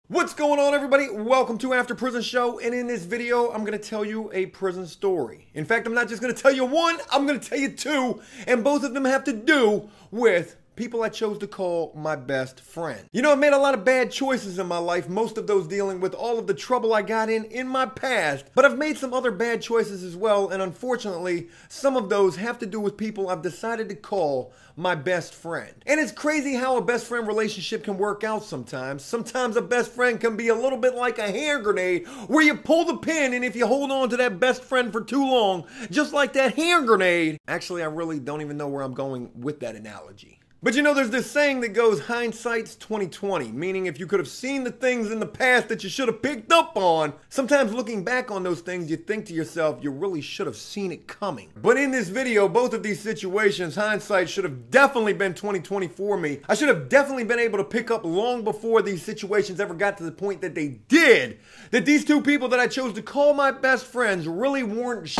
What's going on, everybody? Welcome to After Prison Show, and in this video, I'm going to tell you a prison story. In fact, I'm not just going to tell you one, I'm going to tell you two, and both of them have to do with people I chose to call my best friend. You know, I've made a lot of bad choices in my life, most of those dealing with all of the trouble I got in my past, but I've made some other bad choices as well, and unfortunately, some of those have to do with people I've decided to call my best friend. And it's crazy how a best friend relationship can work out sometimes. Sometimes a best friend can be a little bit like a hand grenade where you pull the pin, and if you hold on to that best friend for too long, just like that hand grenade. Actually, I really don't even know where I'm going with that analogy. But you know, there's this saying that goes, hindsight's 20/20, meaning if you could have seen the things in the past that you should have picked up on, sometimes looking back on those things, you think to yourself, you really should have seen it coming. But in this video, both of these situations, hindsight should have definitely been 20/20 for me. I should have definitely been able to pick up long before these situations ever got to the point that they did, that these two people that I chose to call my best friends really weren't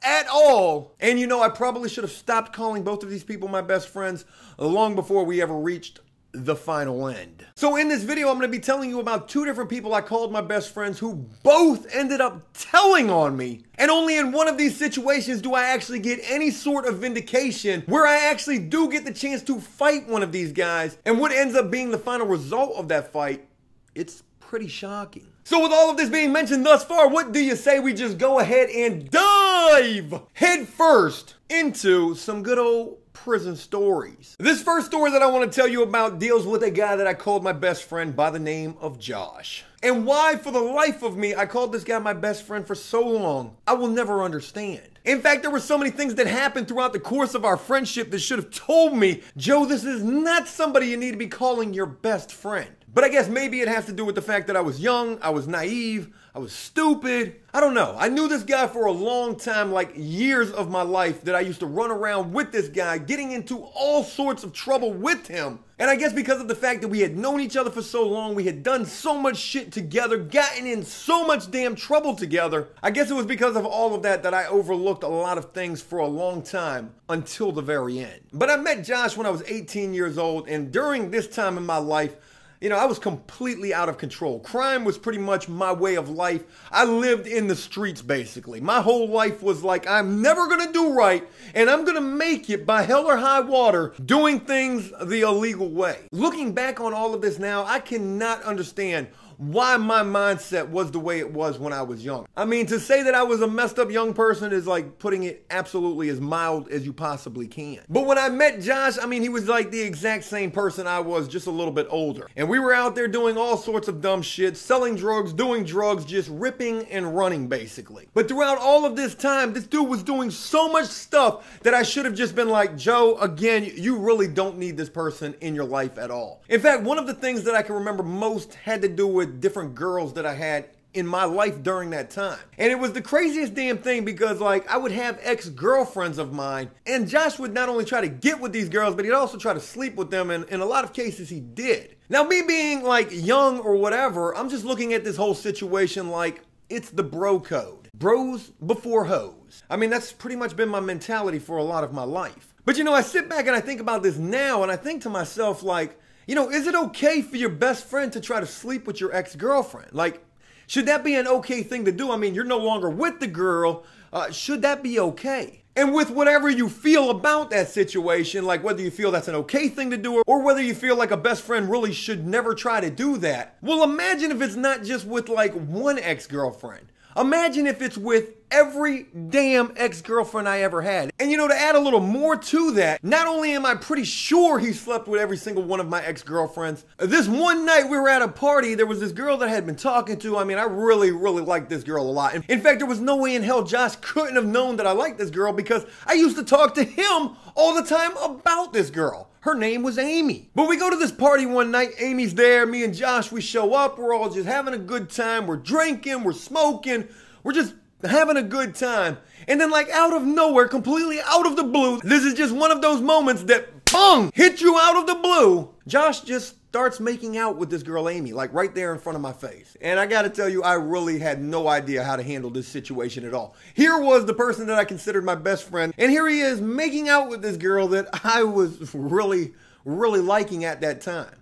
at all. And you know, I probably should have stopped calling both of these people my best friends long before we ever reached the final end. So in this video, I'm going to be telling you about two different people I called my best friends who both ended up telling on me. And only in one of these situations do I actually get any sort of vindication where I actually do get the chance to fight one of these guys. And what ends up being the final result of that fight, it's pretty shocking. So with all of this being mentioned thus far, what do you say we just go ahead and dive head first into some good old prison stories? This first story that I want to tell you about deals with a guy that I called my best friend by the name of Josh. And why, for the life of me, I called this guy my best friend for so long, I will never understand. In fact, there were so many things that happened throughout the course of our friendship that should have told me, Joe, this is not somebody you need to be calling your best friend. But I guess maybe it has to do with the fact that I was young, I was naive, I was stupid. I don't know. I knew this guy for a long time, like years of my life, that I used to run around with this guy, getting into all sorts of trouble with him. And I guess because of the fact that we had known each other for so long, we had done so much shit together, gotten in so much damn trouble together, I guess it was because of all of that that I overlooked a lot of things for a long time until the very end. But I met Josh when I was 18 years old, and during this time in my life, you know, I was completely out of control. Crime was pretty much my way of life. I lived in the streets, basically. My whole life was like, I'm never gonna do right, and I'm gonna make it by hell or high water, doing things the illegal way. Looking back on all of this now, I cannot understand why my mindset was the way it was when I was young. I mean, to say that I was a messed up young person is like putting it absolutely as mild as you possibly can. But when I met Josh, I mean, he was like the exact same person I was, just a little bit older. And we were out there doing all sorts of dumb shit, selling drugs, doing drugs, just ripping and running, basically. But throughout all of this time, this dude was doing so much stuff that I should have just been like, Joe, again, you really don't need this person in your life at all. In fact, one of the things that I can remember most had to do with different girls that I had in my life during that time. And it was the craziest damn thing because, like, I would have ex-girlfriends of mine, and Josh would not only try to get with these girls, but he'd also try to sleep with them, and in a lot of cases he did. Now, me being like young or whatever, I'm just looking at this whole situation like it's the bro code. Bros before hoes. I mean, that's pretty much been my mentality for a lot of my life. But you know, I sit back and I think about this now, and I think to myself, like, you know, is it okay for your best friend to try to sleep with your ex-girlfriend? Like, should that be an okay thing to do? I mean, you're no longer with the girl. Should that be okay? And with whatever you feel about that situation, like whether you feel that's an okay thing to do or whether you feel like a best friend really should never try to do that, well, imagine if it's not just with like one ex-girlfriend. Imagine if it's with every damn ex-girlfriend I ever had. And you know, to add a little more to that, not only am I pretty sure he slept with every single one of my ex-girlfriends, this one night we were at a party, there was this girl that I had been talking to. I mean, I really liked this girl a lot. In fact, there was no way in hell Josh couldn't have known that I liked this girl because I used to talk to him all the time about this girl. Her name was Amy. But we go to this party one night, Amy's there, me and Josh, we show up, we're all just having a good time, we're drinking, we're smoking, we're just having a good time. And then like out of nowhere, completely out of the blue, this is just one of those moments that, boom, hit you out of the blue. Josh just starts making out with this girl Amy, like right there in front of my face. And I gotta tell you, I really had no idea how to handle this situation at all. Here was the person that I considered my best friend, and here he is making out with this girl that I was really liking at that time.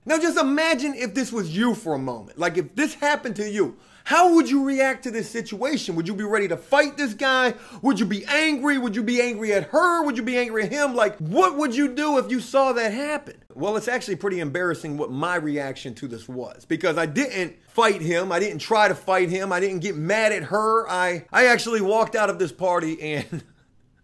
Now just imagine if this was you for a moment. Like if this happened to you, how would you react to this situation? Would you be ready to fight this guy? Would you be angry? Would you be angry at her? Would you be angry at him? Like, what would you do if you saw that happen? Well, it's actually pretty embarrassing what my reaction to this was, because I didn't fight him. I didn't try to fight him. I didn't get mad at her. I actually walked out of this party and,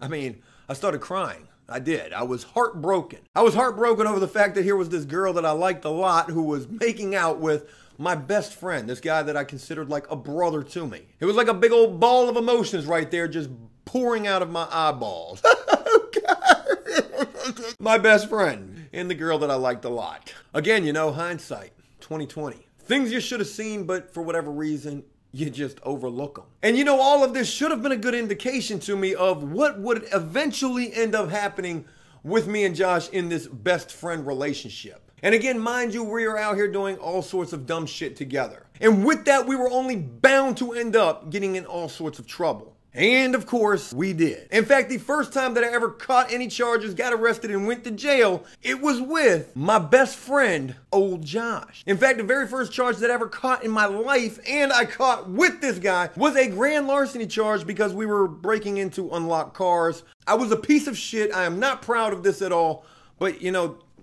I started crying. I did. I was heartbroken. I was heartbroken over the fact that here was this girl that I liked a lot who was making out with my best friend, this guy that I considered like a brother to me. It was like a big old ball of emotions right there just pouring out of my eyeballs. My best friend and the girl that I liked a lot. Again, hindsight, 2020. Things you should have seen, but for whatever reason, you just overlook them. And all of this should have been a good indication to me of what would eventually end up happening with me and Josh in this best friend relationship. And again, mind you, we are out here doing all sorts of dumb shit together. And with that, we were only bound to end up getting in all sorts of trouble. And of course, we did. In fact, the first time that I ever caught any charges, got arrested, and went to jail, it was with my best friend, old Josh. In fact, the very first charge that I ever caught in my life, and I caught with this guy, was a grand larceny charge because we were breaking into unlocked cars. I was a piece of shit. I am not proud of this at all, but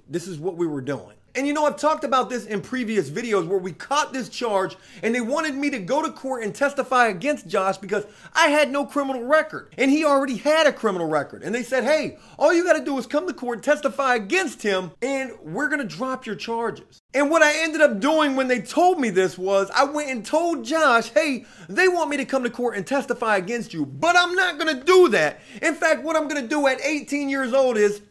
this is what we were doing. And I've talked about this in previous videos where we caught this charge and they wanted me to go to court and testify against Josh because I had no criminal record and he already had a criminal record. And they said, hey, all you got to do is come to court, testify against him, and we're going to drop your charges. And what I ended up doing when they told me this was I went and told Josh, hey, they want me to come to court and testify against you, but I'm not going to do that. In fact, what I'm going to do at 18 years old is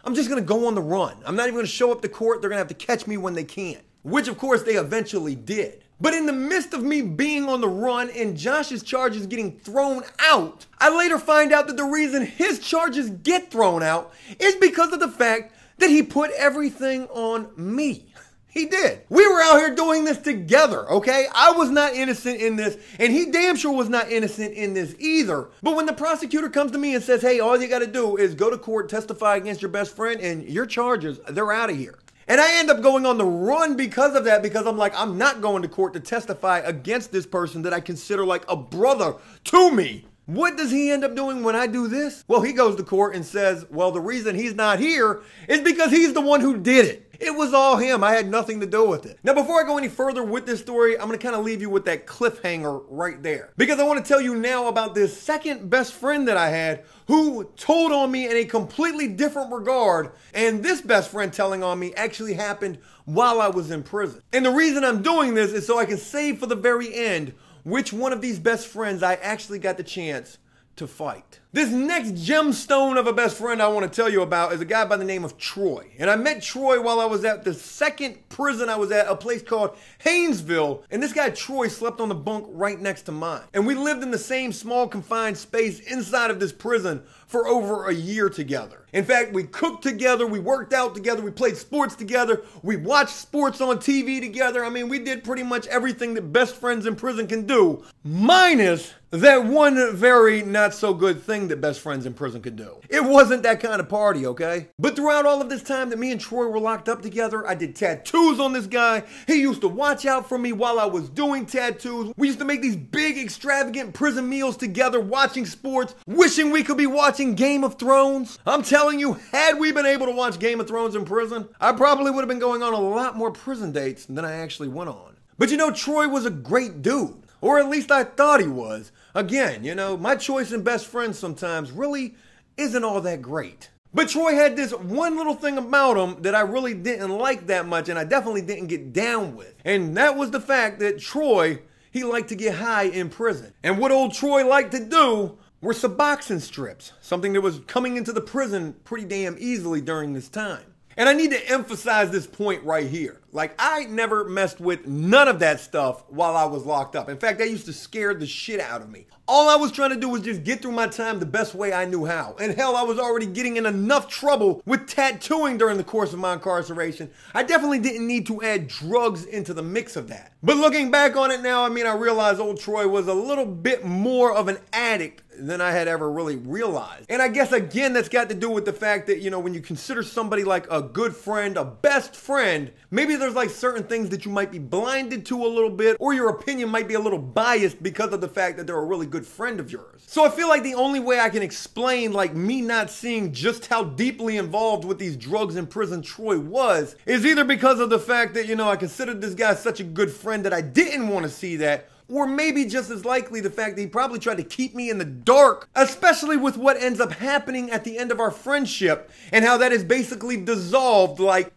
I'm just going to go on the run. I'm not even going to show up to court. They're going to have to catch me when they can, which of course they eventually did. But in the midst of me being on the run and Josh's charges getting thrown out, I later find out that the reason his charges get thrown out is because of the fact that he put everything on me. He did. We were out here doing this together, okay? I was not innocent in this, and he damn sure was not innocent in this either. But when the prosecutor comes to me and says, hey, all you gotta do is go to court, testify against your best friend, and your charges, they're out of here. And I end up going on the run because of that, because I'm like, I'm not going to court to testify against this person that I consider like a brother to me. What does he end up doing when I do this? Well, he goes to court and says, well, the reason he's not here is because he's the one who did it. It was all him. I had nothing to do with it. Now, before I go any further with this story, I'm going to kind of leave you with that cliffhanger right there, because I want to tell you now about this second best friend that I had who told on me in a completely different regard. And this best friend telling on me actually happened while I was in prison. And the reason I'm doing this is so I can save for the very end which one of these best friends I actually got the chance to fight. This next gemstone of a best friend I want to tell you about is a guy by the name of Troy. And I met Troy while I was at the second prison I was at, a place called Haynesville. And this guy Troy slept on the bunk right next to mine. And we lived in the same small confined space inside of this prison for over a year together. In fact, we cooked together, we worked out together, we played sports together, we watched sports on TV together. I mean, we did pretty much everything that best friends in prison can do, minus that one very not so good thing that best friends in prison could do. It wasn't that kind of party, okay? But throughout all of this time that me and Troy were locked up together, I did tattoos on this guy. He used to watch out for me while I was doing tattoos. We used to make these big, extravagant prison meals together, watching sports, wishing we could be watching Game of Thrones. I'm telling you, had we been able to watch Game of Thrones in prison, I probably would have been going on a lot more prison dates than I actually went on. But Troy was a great dude. Or at least I thought he was. Again, my choice in best friends sometimes really isn't all that great. But Troy had this one little thing about him that I really didn't like that much, and I definitely didn't get down with. And that was the fact that Troy, he liked to get high in prison. And what old Troy liked to do were Suboxone strips, something that was coming into the prison pretty damn easily during this time. And I need to emphasize this point right here. Like, I never messed with none of that stuff while I was locked up. In fact, that used to scare the shit out of me. All I was trying to do was just get through my time the best way I knew how. And hell, I was already getting in enough trouble with tattooing during the course of my incarceration. I definitely didn't need to add drugs into the mix of that. But looking back on it now, I mean, I realized old Troy was a little bit more of an addict than I had ever really realized. And I guess, again, that's got to do with the fact that, you know, when you consider somebody like a good friend, a best friend, maybe there's like certain things that you might be blinded to a little bit, or your opinion might be a little biased because of the fact that they're a really good friend of yours. So I feel like the only way I can explain like me not seeing just how deeply involved with these drugs in prison Troy was is either because of the fact that, you know, I considered this guy such a good friend that I didn't want to see that, or maybe just as likely the fact that he probably tried to keep me in the dark, especially with what ends up happening at the end of our friendship and how that is basically dissolved like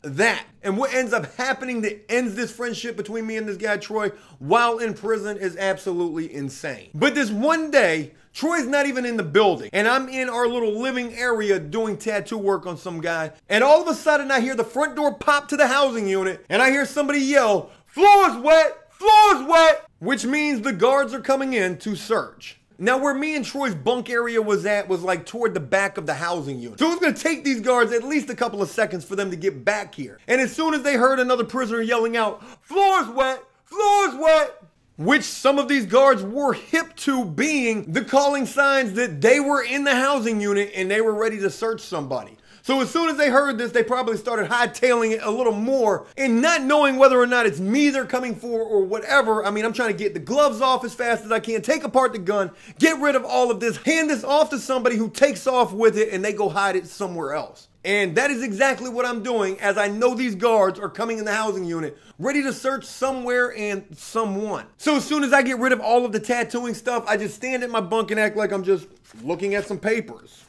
that. And what ends up happening that ends this friendship between me and this guy Troy while in prison is absolutely insane. But this one day, Troy's not even in the building, and I'm in our little living area doing tattoo work on some guy, and all of a sudden I hear the front door pop to the housing unit, and I hear somebody yell, "Floor's wet! Floor's wet!" Which means the guards are coming in to search. Now, where me and Troy's bunk area was at was like toward the back of the housing unit. So it was gonna take these guards at least a couple of seconds for them to get back here. And as soon as they heard another prisoner yelling out, "Floor's wet! Floor's wet!" which some of these guards were hip to being the calling signs that they were in the housing unit and they were ready to search somebody. So as soon as they heard this, they probably started hightailing it a little more and not knowing whether or not it's me they're coming for or whatever. I mean, I'm trying to get the gloves off as fast as I can, take apart the gun, get rid of all of this, hand this off to somebody who takes off with it and they go hide it somewhere else. And that is exactly what I'm doing, as I know these guards are coming in the housing unit, ready to search somewhere and someone. So as soon as I get rid of all of the tattooing stuff, I just stand at my bunk and act like I'm just looking at some papers.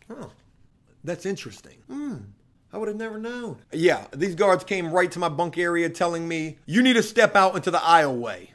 Huh. That's interesting. I would have never known. Yeah, these guards came right to my bunk area telling me, "You need to step out into the aisleway."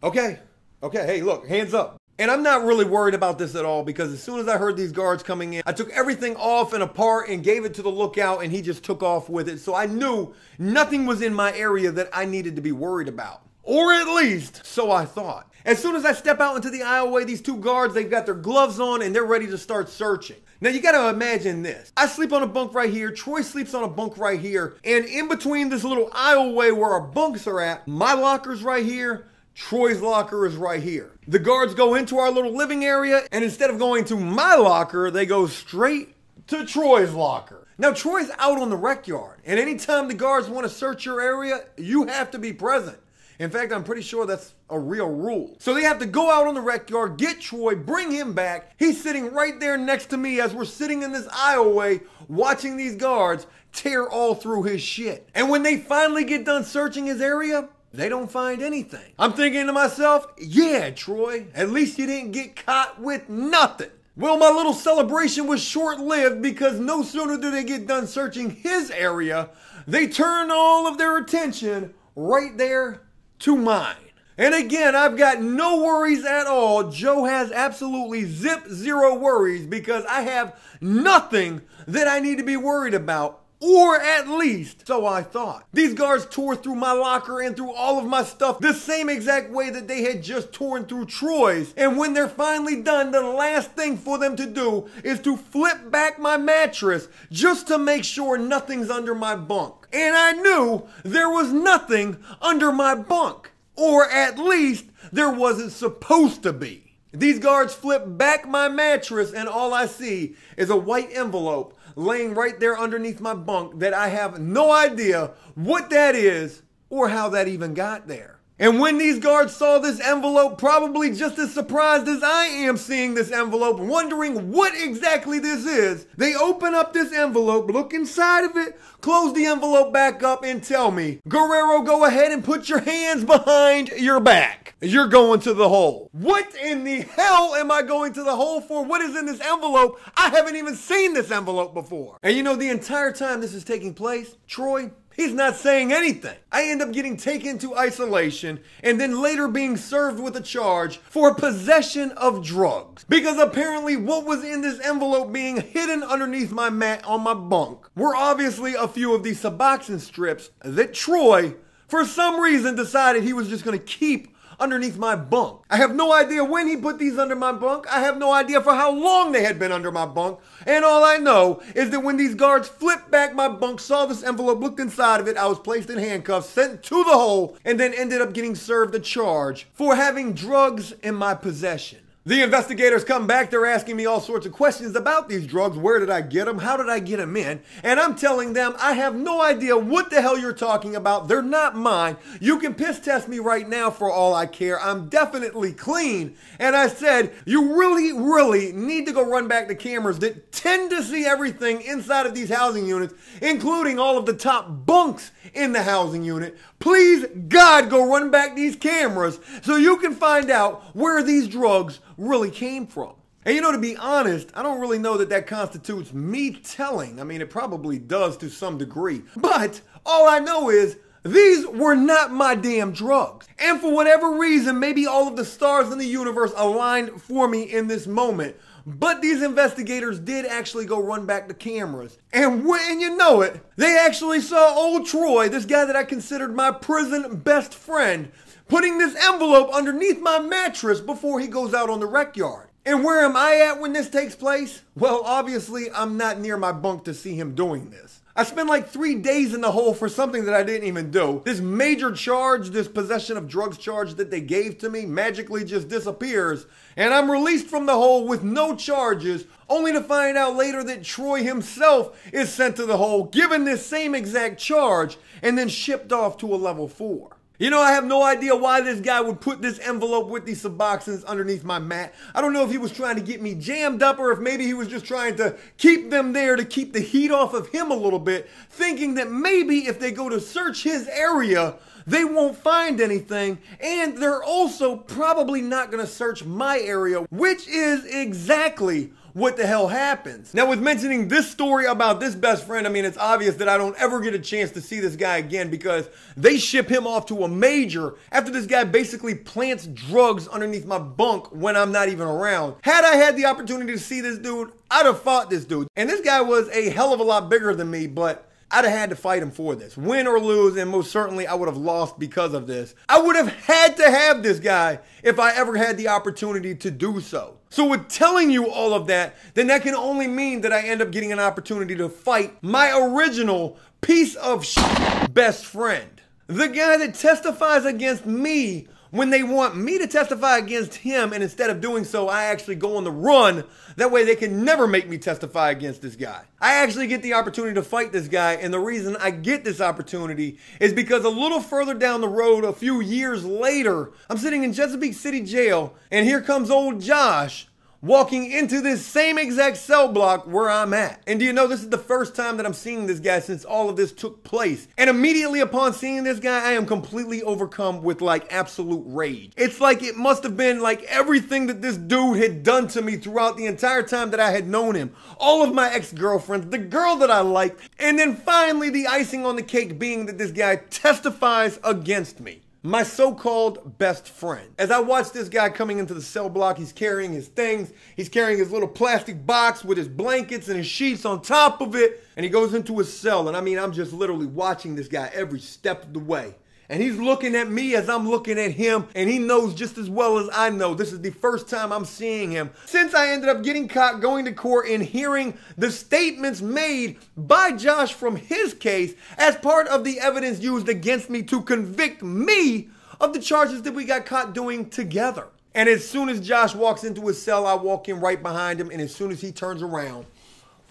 Okay, hey, look, hands up. And I'm not really worried about this at all, because as soon as I heard these guards coming in, I took everything off and apart and gave it to the lookout, and he just took off with it. So I knew nothing was in my area that I needed to be worried about. Or at least, so I thought. As soon as I step out into the aisleway, these two guards, they've got their gloves on and they're ready to start searching. Now you gotta imagine this. I sleep on a bunk right here, Troy sleeps on a bunk right here, and in between this little aisleway where our bunks are at, my locker's right here, Troy's locker is right here. The guards go into our little living area, and instead of going to my locker, they go straight to Troy's locker. Now Troy's out on the rec yard, and anytime the guards want to search your area, you have to be present. In fact, I'm pretty sure that's a real rule. So they have to go out on the rec yard, get Troy, bring him back. He's sitting right there next to me as we're sitting in this aisleway watching these guards tear all through his shit. And when they finally get done searching his area, they don't find anything. I'm thinking to myself, yeah, Troy, at least you didn't get caught with nothing. Well, my little celebration was short-lived, because no sooner do they get done searching his area, they turn all of their attention right there to mine. And again, I've got no worries at all. Joe has absolutely zero worries, because I have nothing that I need to be worried about. Or at least, so I thought. These guards tore through my locker and through all of my stuff the same exact way that they had just torn through Troy's. And when they're finally done, the last thing for them to do is to flip back my mattress just to make sure nothing's under my bunk. And I knew there was nothing under my bunk. Or at least there wasn't supposed to be. These guards flip back my mattress, and all I see is a white envelope laying right there underneath my bunk that I have no idea what that is or how that even got there. And when these guards saw this envelope, probably just as surprised as I am seeing this envelope, wondering what exactly this is, they open up this envelope, look inside of it, close the envelope back up, and tell me, "Guerrero, go ahead and put your hands behind your back. You're going to the hole." What in the hell am I going to the hole for? What is in this envelope? I haven't even seen this envelope before. And you know, the entire time this is taking place, Troy, He's not saying anything. I end up getting taken to isolation and then later being served with a charge for possession of drugs. Because apparently what was in this envelope being hidden underneath my mat on my bunk were obviously a few of these Suboxone strips that Troy, for some reason, decided he was just going to keep underneath my bunk. I have no idea when he put these under my bunk. I have no idea for how long they had been under my bunk. And all I know is that when these guards flipped back my bunk, saw this envelope, looked inside of it, I was placed in handcuffs, sent to the hole, and then ended up getting served a charge for having drugs in my possession. The investigators come back, they're asking me all sorts of questions about these drugs. Where did I get them? How did I get them in? And I'm telling them, I have no idea what the hell you're talking about. They're not mine. You can piss test me right now for all I care. I'm definitely clean. And I said, you really need to go run back the cameras that tend to see everything inside of these housing units, including all of the top bunks in the housing unit. Please, God, go run back these cameras so you can find out where these drugs really came from. And you know, to be honest, I don't really know that that constitutes me telling. I mean, it probably does to some degree. But all I know is these were not my damn drugs. And for whatever reason, maybe all of the stars in the universe aligned for me in this moment. But these investigators did actually go run back the cameras. And when you know it, they actually saw old Troy, this guy that I considered my prison best friend, putting this envelope underneath my mattress before he goes out on the rec yard. And where am I at when this takes place? Well, obviously, I'm not near my bunk to see him doing this. I spent like 3 days in the hole for something that I didn't even do. This major charge, this possession of drugs charge that they gave to me magically just disappears. And I'm released from the hole with no charges, only to find out later that Troy himself is sent to the hole, given this same exact charge, and then shipped off to a level 4. You know, I have no idea why this guy would put this envelope with these Suboxones underneath my mat. I don't know if he was trying to get me jammed up or if maybe he was just trying to keep them there to keep the heat off of him a little bit, thinking that maybe if they go to search his area, they won't find anything, and they're also probably not going to search my area, which is exactly what the hell happens. Now, with mentioning this story about this best friend, I mean, it's obvious that I don't ever get a chance to see this guy again because they ship him off to a major after this guy basically plants drugs underneath my bunk when I'm not even around. Had I had the opportunity to see this dude, I'd have fought this dude. And this guy was a hell of a lot bigger than me, but I'd have had to fight him for this. Win or lose, and most certainly I would have lost because of this. I would have had to have this guy if I ever had the opportunity to do so. So with telling you all of that, then that can only mean that I end up getting an opportunity to fight my original piece of shit best friend. The guy that testifies against me when they want me to testify against him, and instead of doing so, I actually go on the run. That way they can never make me testify against this guy. I actually get the opportunity to fight this guy, and the reason I get this opportunity is because a little further down the road, a few years later, I'm sitting in Chesapeake City Jail, and here comes old Josh walking into this same exact cell block where I'm at. And do you know, this is the first time that I'm seeing this guy since all of this took place. And immediately upon seeing this guy, I am completely overcome with like absolute rage. It's like it must have been like everything that this dude had done to me throughout the entire time that I had known him. All of my ex-girlfriends, the girl that I liked, and then finally the icing on the cake being that this guy testifies against me. My so-called best friend. As I watch this guy coming into the cell block, he's carrying his things. He's carrying his little plastic box with his blankets and his sheets on top of it. And he goes into his cell. And I mean, I'm just literally watching this guy every step of the way. And he's looking at me as I'm looking at him. And he knows just as well as I know this is the first time I'm seeing him since I ended up getting caught, going to court, and hearing the statements made by Josh from his case as part of the evidence used against me to convict me of the charges that we got caught doing together. And as soon as Josh walks into his cell, I walk in right behind him. And as soon as he turns around,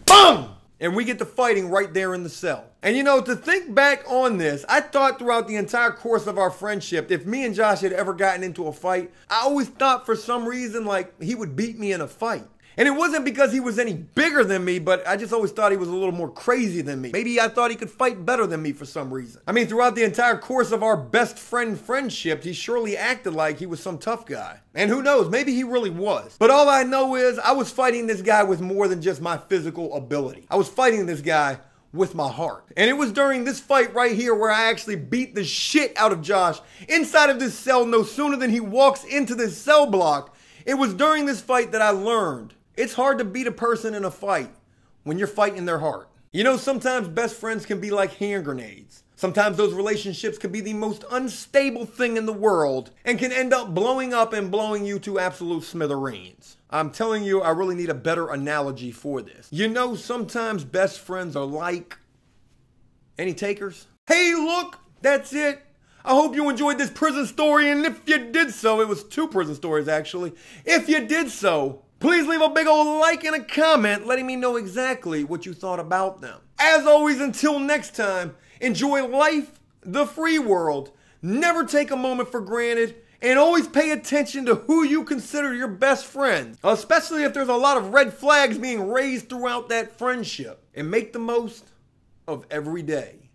boom! And we get to fighting right there in the cell. And you know, to think back on this, I thought throughout the entire course of our friendship, if me and Josh had ever gotten into a fight, I always thought for some reason like he would beat me in a fight. And it wasn't because he was any bigger than me, but I just always thought he was a little more crazy than me. Maybe I thought he could fight better than me for some reason. I mean, throughout the entire course of our best friend friendship, he surely acted like he was some tough guy. And who knows, maybe he really was. But all I know is I was fighting this guy with more than just my physical ability. I was fighting this guy with my heart. And it was during this fight right here where I actually beat the shit out of Josh inside of this cell no sooner than he walks into this cell block. It was during this fight that I learned it's hard to beat a person in a fight when you're fighting their heart. You know, sometimes best friends can be like hand grenades. Sometimes those relationships can be the most unstable thing in the world and can end up blowing up and blowing you to absolute smithereens. I'm telling you, I really need a better analogy for this. You know, sometimes best friends are like... Any takers? Hey, look, that's it. I hope you enjoyed this prison story, and if you did so, it was 2 prison stories actually. If you did so, please leave a big old like and a comment letting me know exactly what you thought about them. As always, until next time, enjoy life, the free world, never take a moment for granted, and always pay attention to who you consider your best friends, especially if there's a lot of red flags being raised throughout that friendship, and make the most of every day.